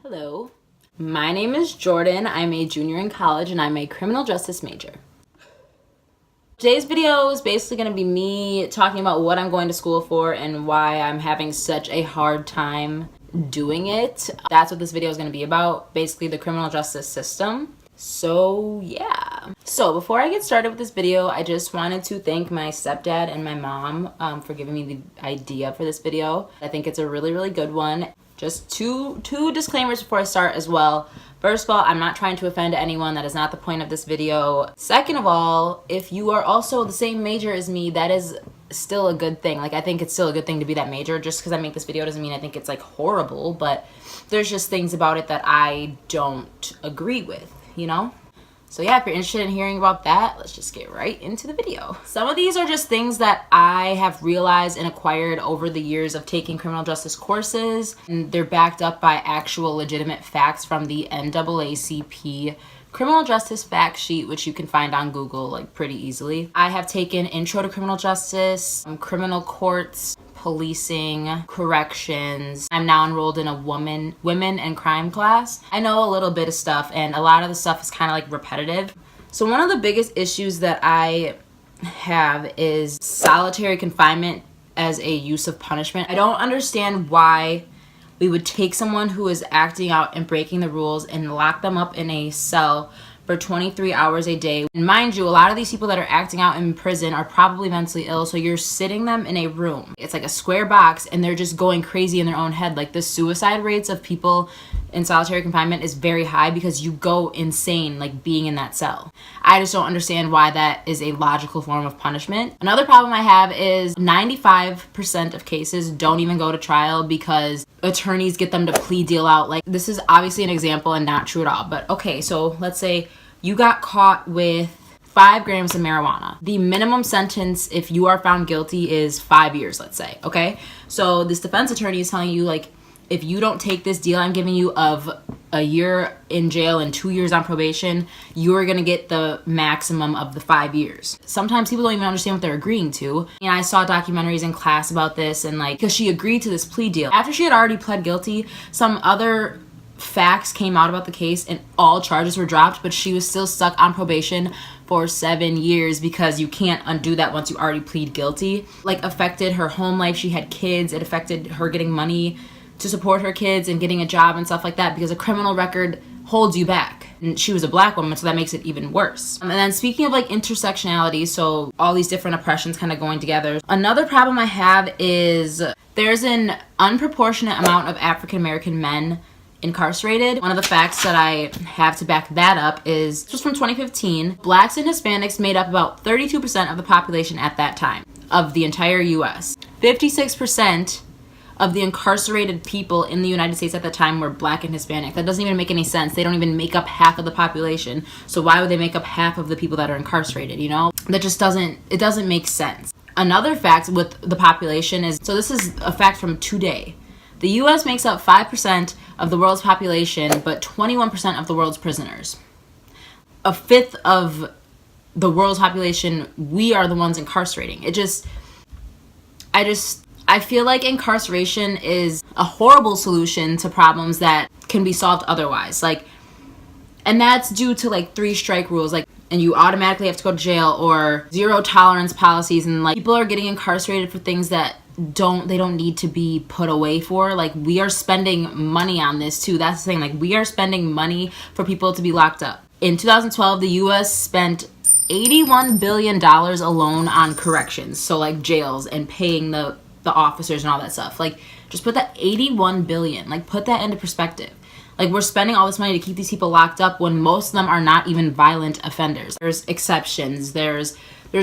Hello, my name is Jordan. I'm a junior in college and I'm a criminal justice major. Today's video is basically going to be me talking about what I'm going to school for and why I'm having such a hard time doing it. That's what this video is going to be about, basically the criminal justice system. So yeah. So before I get started with this video, I just wanted to thank my stepdad and my mom for giving me the idea for this video. I think it's a really good one. Just two disclaimers before I start as well. First of all, I'm not trying to offend anyone. That is not the point of this video. Second of all, if you are also the same major as me, that is still a good thing. Like, I think it's still a good thing to be that major. Just because I make this video doesn't mean I think it's like horrible, but there's just things about it that I don't agree with, you know? So yeah, if you're interested in hearing about that, let's just get right into the video. Some of these are just things that I have realized and acquired over the years of taking criminal justice courses, and they're backed up by actual legitimate facts from the NAACP criminal justice fact sheet, which you can find on Google like pretty easily. I have taken Intro to Criminal Justice, criminal courts, policing, corrections. I'm now enrolled in a women and crime class. I know a little bit of stuff, and a lot of the stuff is kind of like repetitive. So one of the biggest issues that I have is solitary confinement as a use of punishment. I don't understand why we would take someone who is acting out and breaking the rules and lock them up in a cell for 23 hours a day. And mind you, a lot of these people that are acting out in prison are probably mentally ill, so you're sitting them in a room. It's like a square box and they're just going crazy in their own head. Like, the suicide rates of people in solitary confinement is very high because you go insane like being in that cell. I just don't understand why that is a logical form of punishment. Another problem I have is 95% of cases don't even go to trial because attorneys get them to plea deal out. Like, this is obviously an example and not true at all, but okay, so let's say you got caught with 5 grams of marijuana. The minimum sentence if you are found guilty is 5 years, let's say, okay? So this defense attorney is telling you, like, if you don't take this deal I'm giving you of a year in jail and 2 years on probation, you're gonna get the maximum of the 5 years. Sometimes people don't even understand what they're agreeing to. And I saw documentaries in class about this, and like, because she agreed to this plea deal. After she had already pled guilty, some other facts came out about the case and all charges were dropped, but she was still stuck on probation for 7 years because you can't undo that once you already plead guilty. Like, affected her home life. She had kids. It affected her getting money to support her kids and getting a job and stuff like that because a criminal record holds you back. And she was a black woman, so that makes it even worse. And then speaking of like intersectionality, so all these different oppressions kind of going together. Another problem I have is there's an unproportionate amount of African American men incarcerated. One of the facts that I have to back that up is just from 2015. Blacks and Hispanics made up about 32% of the population at that time of the entire US. 56% of the incarcerated people in the United States at that time were black and Hispanic. That doesn't even make any sense. They don't even make up half of the population. So why would they make up half of the people that are incarcerated, you know? That just doesn't make sense. Another fact with the population is, so this is a fact from today. The US makes up 5% of the world's population, but 21% of the world's prisoners. A fifth of the world's population, we are the ones incarcerating. I feel like incarceration is a horrible solution to problems that can be solved otherwise. Like, and that's due to like 3-strike rules, like, and you automatically have to go to jail, or 0 tolerance policies, and like people are getting incarcerated for things that they don't need to be put away for. Like, we are spending money on this too. That's the thing. Like, we are spending money for people to be locked up. In 2012, the US spent $81 billion alone on corrections. So like jails and paying the officers and all that stuff. Like, just put that 81 billion, like, put that into perspective. Like, we're spending all this money to keep these people locked up when most of them are not even violent offenders. There's exceptions. There's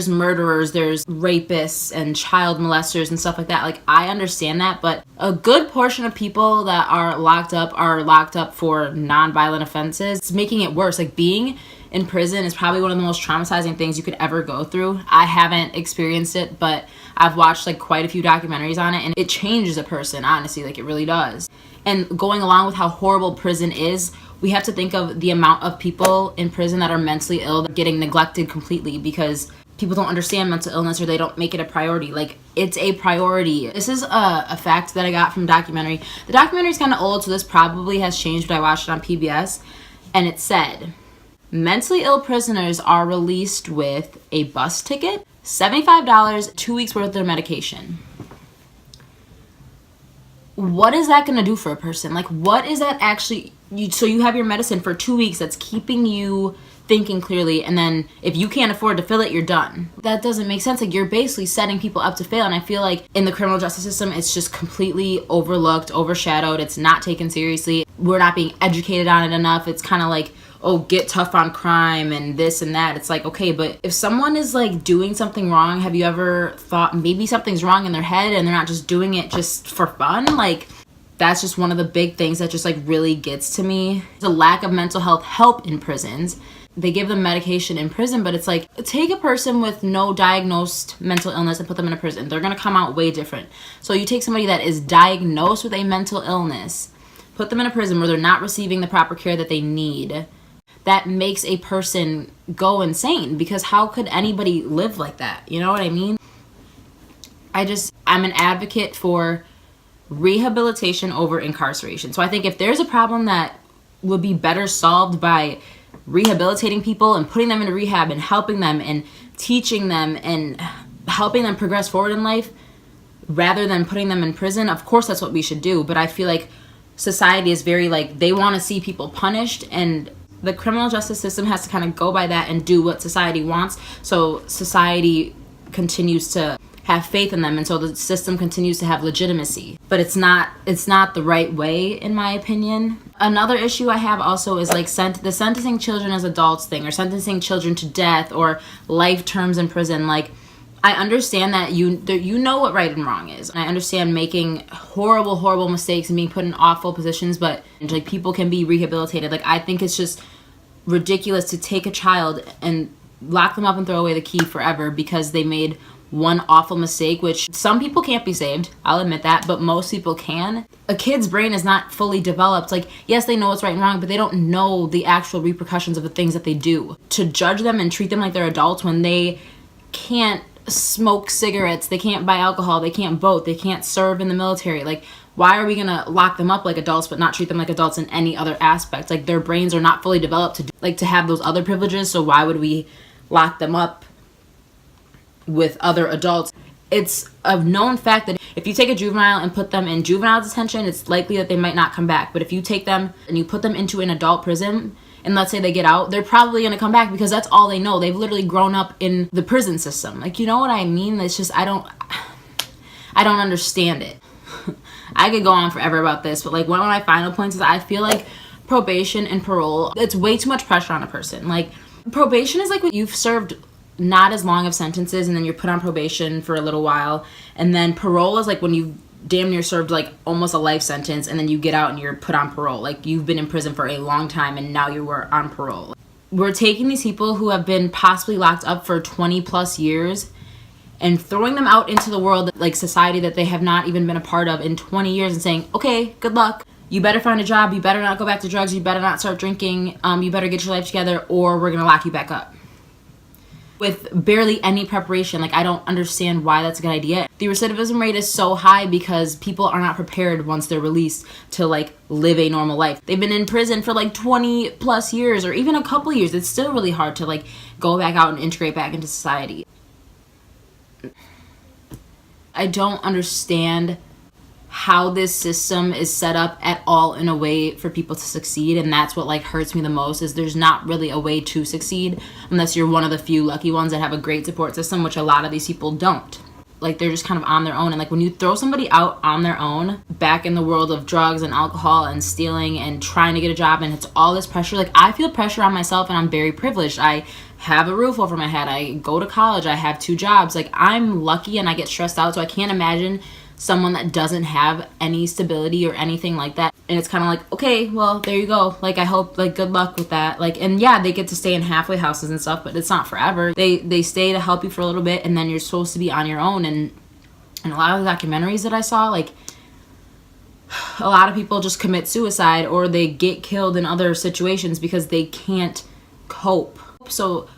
murderers, there's rapists and child molesters and stuff like that. Like, I understand that, but a good portion of people that are locked up for non-violent offenses. It's making it worse. Like, being in prison is probably one of the most traumatizing things you could ever go through. I haven't experienced it, but I've watched like quite a few documentaries on it, and it changes a person, honestly. Like, it really does. And going along with how horrible prison is, we have to think of the amount of people in prison that are mentally ill, getting neglected completely because people don't understand mental illness or they don't make it a priority. Like, it's a priority. This is a fact that I got from a documentary. The documentary is kind of old, so this probably has changed, but I watched it on PBS, and it said, mentally ill prisoners are released with a bus ticket, $75, 2 weeks worth of their medication. What is that going to do for a person? Like, what is that actually? So you have your medicine for 2 weeks that's keeping you thinking clearly, and then if you can't afford to fill it, you're done. That doesn't make sense. Like, you're basically setting people up to fail, and I feel like in the criminal justice system, it's just completely overlooked, overshadowed. It's not taken seriously. We're not being educated on it enough. It's kind of like, oh, get tough on crime and this and that. It's like, okay, but if someone is like doing something wrong, have you ever thought maybe something's wrong in their head and they're not just doing it just for fun? Like, that's just one of the big things that just like really gets to me. The lack of mental health help in prisons. They give them medication in prison, but it's like, take a person with no diagnosed mental illness and put them in a prison. They're going to come out way different. So you take somebody that is diagnosed with a mental illness, put them in a prison where they're not receiving the proper care that they need. That makes a person go insane, because how could anybody live like that? You know what I mean? I'm an advocate for rehabilitation over incarceration. So I think if there's a problem that would be better solved by rehabilitating people and putting them into rehab and helping them and teaching them and helping them progress forward in life rather than putting them in prison, of course that's what we should do. But I feel like society is very like, they want to see people punished, and the criminal justice system has to kind of go by that and do what society wants, so society continues to have faith in them, and so the system continues to have legitimacy. But it's not the right way, in my opinion. Another issue I have also is like the sentencing children as adults thing, or sentencing children to death or life terms in prison. Like, I understand that you know what right and wrong is. I understand making horrible mistakes and being put in awful positions, but like, people can be rehabilitated. Like, I think it's just ridiculous to take a child and lock them up and throw away the key forever because they made one awful mistake, which some people can't be saved, I'll admit that, but most people can. A kid's brain is not fully developed. Like, yes, they know what's right and wrong, but they don't know the actual repercussions of the things that they do. To judge them and treat them like they're adults when they can't smoke cigarettes, they can't buy alcohol, they can't vote, they can't serve in the military. Like, why are we gonna lock them up like adults but not treat them like adults in any other aspect? Like, their brains are not fully developed to have those other privileges, so why would we lock them up with other adults? It's a known fact that if you take a juvenile and put them in juvenile detention, it's likely that they might not come back. But if you take them and you put them into an adult prison, and let's say they get out, they're probably going to come back because that's all they know. They've literally grown up in the prison system. Like, you know what I mean? It's just, I don't understand it. I could go on forever about this, but like, one of my final points is I feel like probation and parole, it's way too much pressure on a person. Like, probation is like when you've served not as long of sentences and then you're put on probation for a little while, and then parole is like when you damn near served like almost a life sentence and then you get out and you're put on parole. Like, you've been in prison for a long time and now you are on parole. We're taking these people who have been possibly locked up for 20 plus years and throwing them out into the world, like society that they have not even been a part of in 20 years, and saying, okay, good luck. You better find a job. You better not go back to drugs. You better not start drinking. You better get your life together, or we're going to lock you back up. With barely any preparation. Like, I don't understand why that's a good idea. The recidivism rate is so high because people are not prepared once they're released to like live a normal life. They've been in prison for like 20 plus years or even a couple years. It's still really hard to like go back out and integrate back into society. I don't understand how this system is set up at all in a way for people to succeed, and that's what like hurts me the most, is there's not really a way to succeed unless you're one of the few lucky ones that have a great support system, which a lot of these people don't. Like, they're just kind of on their own, and like when you throw somebody out on their own back in the world of drugs and alcohol and stealing and trying to get a job, and it's all this pressure. Like, I feel pressure on myself, and I'm very privileged. I have a roof over my head, I go to college, I have 2 jobs. Like, I'm lucky and I get stressed out, so I can't imagine someone that doesn't have any stability or anything like that. And it's kind of like, okay, well, there you go. Like, I hope, like, good luck with that. Like, and yeah, they get to stay in halfway houses and stuff, but it's not forever. They stay to help you for a little bit, and then you're supposed to be on your own. And a lot of the documentaries that I saw, like, a lot of people just commit suicide or they get killed in other situations because they can't cope. So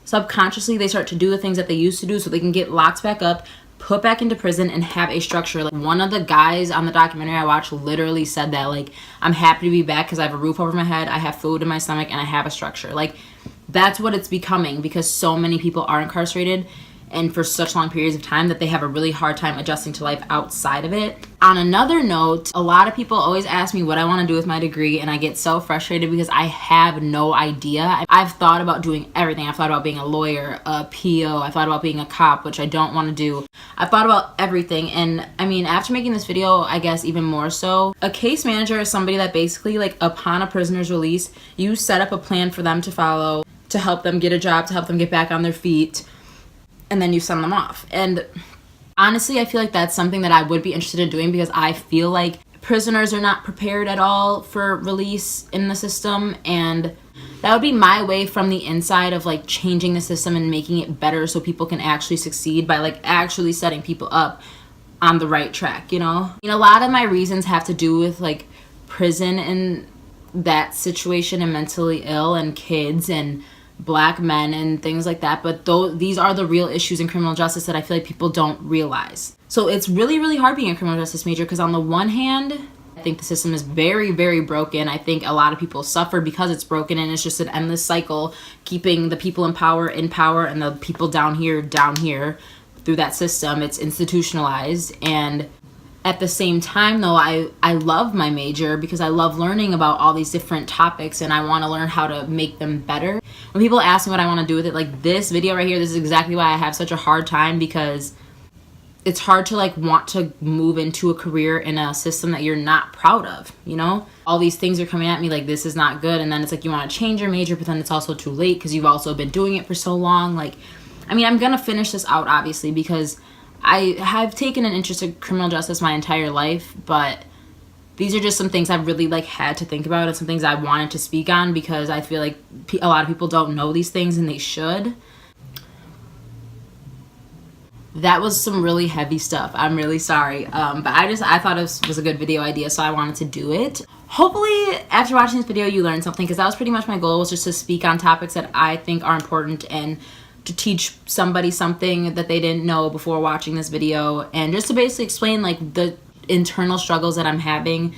subconsciously they start to do the things that they used to do so they can get locked back up, put back into prison, and have a structure. Like, one of the guys on the documentary I watched literally said that, like, I'm happy to be back because I have a roof over my head, I have food in my stomach, and I have a structure. Like, that's what it's becoming, because so many people are incarcerated and for such long periods of time that they have a really hard time adjusting to life outside of it. On another note, a lot of people always ask me what I want to do with my degree, and I get so frustrated because I have no idea. I've thought about doing everything. I've thought about being a lawyer, a PO, I thought about being a cop, which I don't want to do. I've thought about everything, and I mean, after making this video, I guess even more so, a case manager is somebody that basically, like, upon a prisoner's release, you set up a plan for them to follow, to help them get a job, to help them get back on their feet, and then you send them off. And honestly, I feel like that's something that I would be interested in doing, because I feel like prisoners are not prepared at all for release in the system, and that would be my way from the inside of, like, changing the system and making it better so people can actually succeed by, like, actually setting people up on the right track, you know? I mean, a lot of my reasons have to do with, like, prison and that situation and mentally ill and kids and Black men and things like that, but these are the real issues in criminal justice that I feel like people don't realize. So it's really, really hard being a criminal justice major, because on the one hand, I think the system is very, very broken. I think a lot of people suffer because it's broken, and it's just an endless cycle, keeping the people in power and the people down here through that system. It's institutionalized. And at the same time, though, I love my major because I love learning about all these different topics, and I want to learn how to make them better. When people ask me what I want to do with it, like this video right here, this is exactly why I have such a hard time, because it's hard to, like, want to move into a career in a system that you're not proud of, you know? All these things are coming at me like, this is not good, and then it's like you want to change your major, but then it's also too late because you've also been doing it for so long. Like, I mean, I'm gonna finish this out, obviously, because I have taken an interest in criminal justice my entire life, but these are just some things I've really, like, had to think about, and some things I wanted to speak on, because I feel like a lot of people don't know these things, and they should. That was some really heavy stuff. I'm really sorry. But I thought it was a good video idea, so I wanted to do it. Hopefully, after watching this video, you learned something, because that was pretty much my goal, was just to speak on topics that I think are important, and to teach somebody something that they didn't know before watching this video, and just to basically explain, like, the internal struggles that I'm having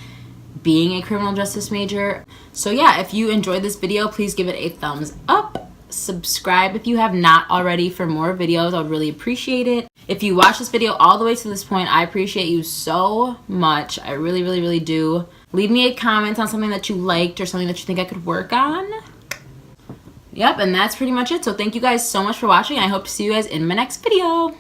being a criminal justice major. So yeah, if you enjoyed this video, please give it a thumbs up. Subscribe if you have not already for more videos. I would really appreciate it. If you watched this video all the way to this point, I appreciate you so much. I really, really, really do. Leave me a comment on something that you liked or something that you think I could work on. Yep, and that's pretty much it. So thank you guys so much for watching. I hope to see you guys in my next video.